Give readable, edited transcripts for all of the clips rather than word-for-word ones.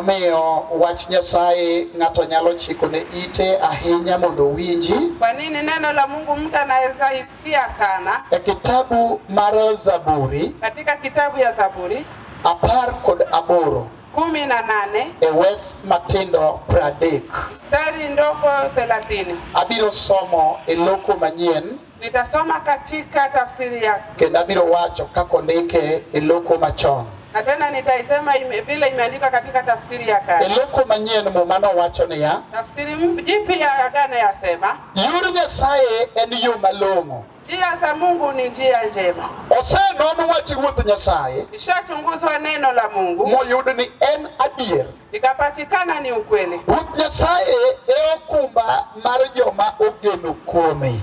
Gimomiyo wach Nyasaye ng'ato nyalo chiko ne ite ahinya mondo winji. Kwa nini neno la Mungu mtu anaweza isikia sana? E kitabu mar Zaburi, Katika kitabu ya Zaburi 18 18 e wes matindo 30. mstari ndogo 30. Abiro somo e loko manyien. Nitasoma katika tafsiri yake. Kendo abiro wacho kako ndike e loko machon. Na tena nitaisema vile imeandikwa katika tafsiri ya kale. E loko manyien mumano wacho ni ya. Tafsiri jipya ya Agano yasema, Yor Nyasaye en yo malong'o. njia za Mungu ni njia njema. Osenon wach Ruoth Nyasaye Ishachunguzwa neno la Mungu moyud ni en adier. ikapatikana ni ukweli. Ruoth Nyasaye e okumba mar joma ogeno kuome.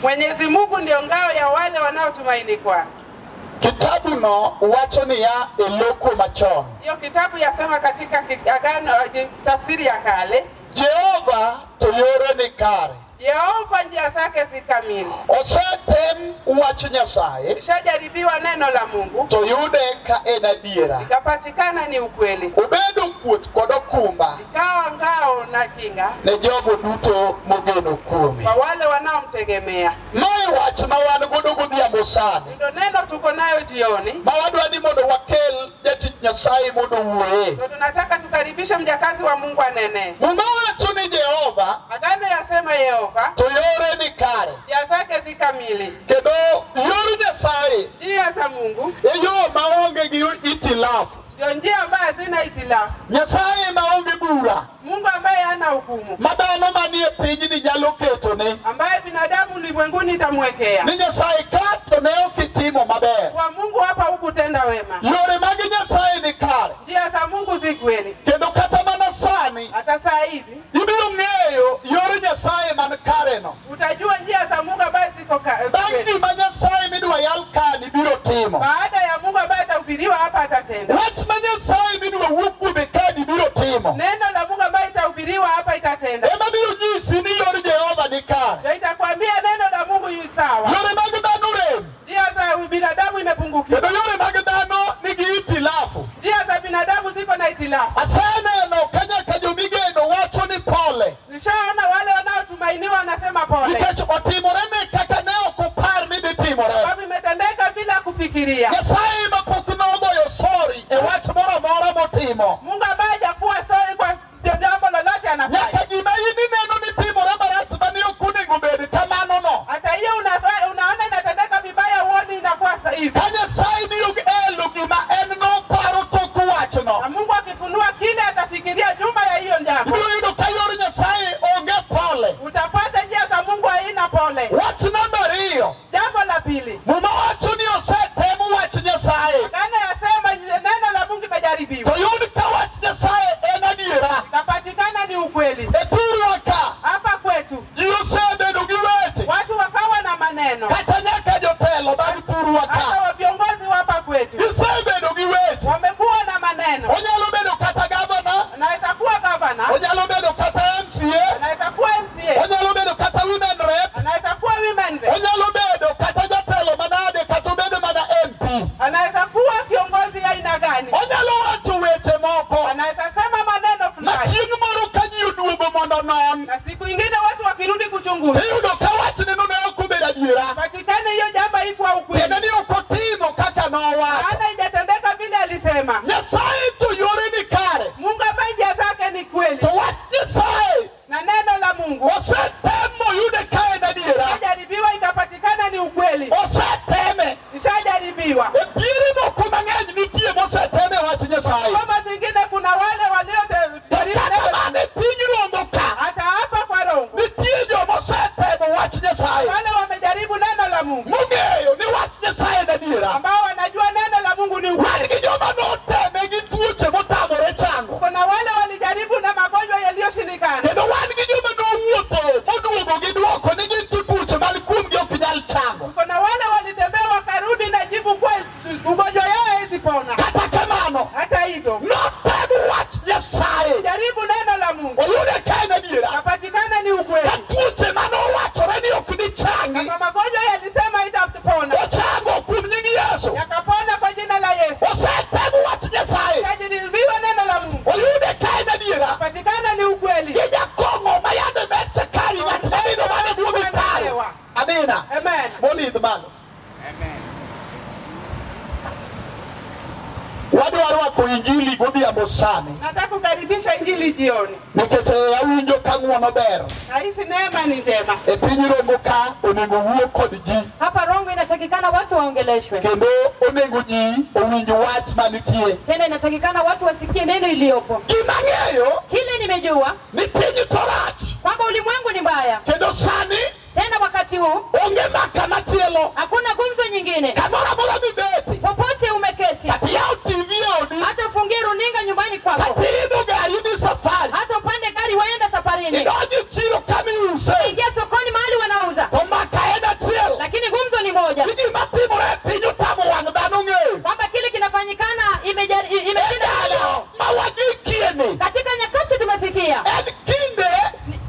Mwenyezi Mungu ndio ngao ya wale wanaotumaini kwake. Kitabu no wacho ni ya e loko machon. Hiyo kitabu yasema katika Agano tafsiri ya kale, Jehova to yore ni kare. Yehova njia zake si kamili. Osetem wach Nyasaye Ishajaribiwa neno la Mungu to yude ka en adiera. ikapatikana ni ukweli. Obedo kuot kod okumba Ikawa ngao na kinga ne jogo duto mogeno kuome. kwa wale wanaomtegemea. Mae wach ma wan godo godhiambo sani. Ndio neno tuko nayo jioni. Ma wadwa ni mondo wakel jatich Nyasaye mondo wuoye. Ndio tunataka tukaribishe mjakazi wa Mungu anene. Muma wacho ni Jehova Agano yasema Yehova to yore ni kare. njia zake si kamili. Kendo yor Nyasaye Njia za Mungu e yo maonge gi itilafu. ndio njia ambayo hazina itilafu. Nyasaye maonge bura Mungu ambaye hana hukumu, ma dhano manie pinyni nyalo ketone ambaye binadamu ulimwenguni itamwekea. ni Nyasaye ka to ne okitimo maber. Kwa Mungu hapa hukutenda wema. Yore mag Nyasaye ni kare. Njia za Mungu si kweli. Kendo kata mana sani Hata saa hizi ibiro ng'eyo yor Nyasaye man kare no. utajua njia za Mungu ambaye ziko Bang' kweli. gima Nyasaye midwa yal kani biro timo. Baada ya Mungu ambaye atahubiriwa hapa atatenda. Wach ma Nyasaye midwa wuok kuome kani biro timo. Neno la Mungu ambaye itahubiriwa hapa itatenda. Ema biro nyisi ni yor Jehova ni kare. Ndio itakwambia neno la Mungu yu sawa. Yore mag dhano rem. Njia za binadamu imepungukiwa. Kendo yore mag dhano nigi itilafu. Njia za binadamu ziko na itilafu. Aseneno ka nyaka jomigeno wacho ni pole. Nishaona wale wanaotumainiwa wanasema pole. Nikech otimore ne kaka ne ok opar ni dhi timore. Sababu imetendeka bila kufikiria. Nyasaye mapok nogoyo sori e wach moro amora motimo. Mungu ambaye hajakuwa sorry kwa jambo lolote anafanya. Nyaka gima in ineno ni timore marach mane ok onego bed kamano no. Hata hiyo unaona inatendeka vibaya, uone inakuwa sahihi. Ka Nyasaye biro elo gima en noparo tok wachno, Na Mungu akifunua kile atafikiria juma ya hiyo jambo. ibiro yudo ka yor Nyasaye onge pole. Utapata njia za Mungu haina pole. Wach namba 2. Jambo la pili, Muma wacho ni osetemu wach Nyasaye. Agano yasema neno la Mungu imejaribiwa. To yud ka wach Nyasaye en adiera. Ikapatikana ni ukweli. E thurwa ka Hapa kwetu ji osebedo gi weche. watu wakawa na maneno. Kata nyaka jotelo mag thurwa Hata ka wa viongozi wa hapa kwetu gisebedo gi weche. wamekuwa na maneno. Onyalo bedo kata gavana, Anaweza kuwa gavana, onyalo bedo kata MCA, anaweza kuwa MCA, onyalo bedo kata women rep, anaweza kuwa women rep, onyalo bedo kata jatelo manade kata obedo mana MP. anaweza kuwa kiongozi aina gani, Onyalo wacho weche moko anaweza sema maneno ma fulani, chieng' moro ka ji oduogo mondo non, na siku ingine watu wakirudi kuchunguza tiyudo ka wachneno ne ok obedo adiera. patikane hiyo jambo haikuwa ukweli, Tiende ni ok otimo kaka nowacho. maana haijatendeka vile alisema. Nyasaye to yore ni kare. Mungu ambaye njia zake ni kweli, To wach Nyasaye na neno la Mungu osetemo yude ka en adiera. ishajaribiwa ikapatikana ni ukweli. Oseteme. Ishajaribiwa. E piere moko mang'eny nitie moseteme wach Nyasaye. Kama zingine kuna wale waliojaribu Kata neno, mane piny Rongo ka hata hapa kwa Rongo nitie joma osetemo wach Nyasaye. wale wamejaribu neno la Mungu, Mong'eyo ni wach Nyasaye en adiera. ambao wanajua neno la Mungu ni Wan ukweli. gi joma noteme gi tuoche motamore chango. Kuna wale walijaribu na magonjwa yaliyoshindikana. Kendo wan gi joma nowuotho moduogo gi dwoko ni gin tuoche man kuomgi ok nyal chango. Kuna wale walitembea wakarudi na jibu kwa ugonjwa yao haiwezi pona. Kata kamano Hata hivyo notemo wach Nyasaye. jaribu neno la Mungu Oyude ka en adiera. kapatikana ni ukweli. Ka tuoche manowachore ni ok ni changi Kama magonjwa yalisema itapona, ochango kuom nying Yesu. yakapona kwa jina la Yesu. Osetemo wach Nyasaye. Tajiribiwa neno la Mungu. Oyude injili godhiambo sani. Nataka kukaribisha injili jioni. Nikech awinjo ka ng'wono ber. Na hizi neema ni njema. E piny Rongo ka onego wuo kod ji. Hapa Rongo inatakikana watu waongeleshwe. Kendo onego ji owinj wach manitie. Tena inatakikana watu wasikie neno iliyopo. Gimang'eyo Kile nimejua ni piny to rach. kwamba ulimwengu ni mbaya. Kendo sani Tena wakati huu onge maka machielo. hakuna gumzo nyingine. Kamoro amora mibeti. Popote umeketi, Kati yao TV odi. hata ufungie runinga nyumbani kwako, Kati idho gari idhi safari. hata upande gari waenda safarini, Idonji chiro kamiuse. ingia sokoni mahali wanauza, To maka en achiel. lakini gumzo ni moja, Gima timore e piny otamo wang' dhano ng'eyo. kwamba kile kinafanyikana imeshinda leo. Ma wadikieni. Katika nyakati tumefikia, En kinde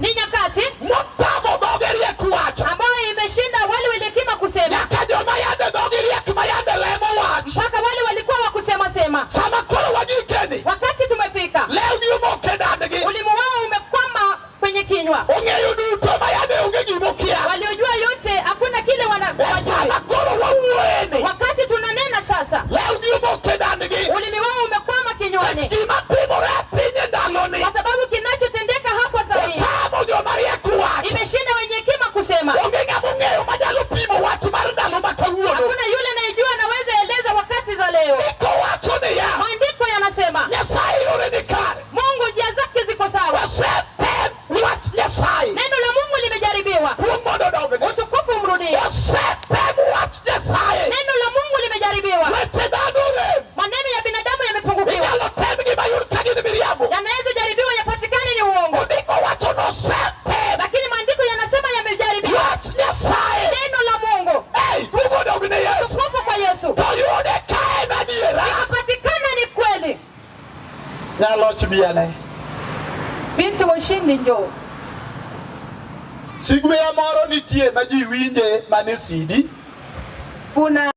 ni nyakati motamo dhoge riek wacho. ambayo imeshinda wale wenye hekima kusema, Nyaka joma yande dhoge riek ma yande lemo wach. mpaka wale walikuwa wakusema sema. Sama koro wadikieni. Wakati tumefika, Lewgi omoke dadgi. ulimi wao umekwama kwenye kinywa. Ong'eyo duto ma yande onge gimokia. Waliojua yote, hakuna kile Sama wanajua. koro wawuoyeni. Wakati tunanena sasa, Lewgi omoke dadgi. ulimi wao umekwama kinywani, Gima timore e piny ndaloni. kwa sababu kinachotendeka hapa sasa hivi Otamo joma riek wacho. imeshinda wenye hekima kusema. Onge ng'ama ong'eyo manyalo pimo wach mar ndalo ma kawuono. Hakuna yule anayejua anaweza eleza wakati za leo. Iko wacho niya. Maandiko yanasema Nyasaye yore ni kare. Mungu njia zake ziko sawa. Osepem wach Nyasaye. Neno la Mungu limejaribiwa, Kuom mondo dogne. utukufu umrudie. Osepem wach Nyasaye. Neno la Mungu limejaribiwa, Weche dhano rem. maneno ya binadamu yamepungukiwa. Inyalo tem gi mayud ka gin miriambo. Yanaweza jaribiwa yapatikane ni uongo, Ondiko wacho ni osepem lakini maandiko yanasema yamejaribiwa. wach Nyasaye. Neno la Mungu, Ei, duogo dogne Yesu. utukufu kwa Yesu, To yude ka en adiera. ikapatikana ni kweli. Nyaloch biane. Binti wa ushindi njoo. Sigweya moro nitie ma ji winje mane CD. Kuna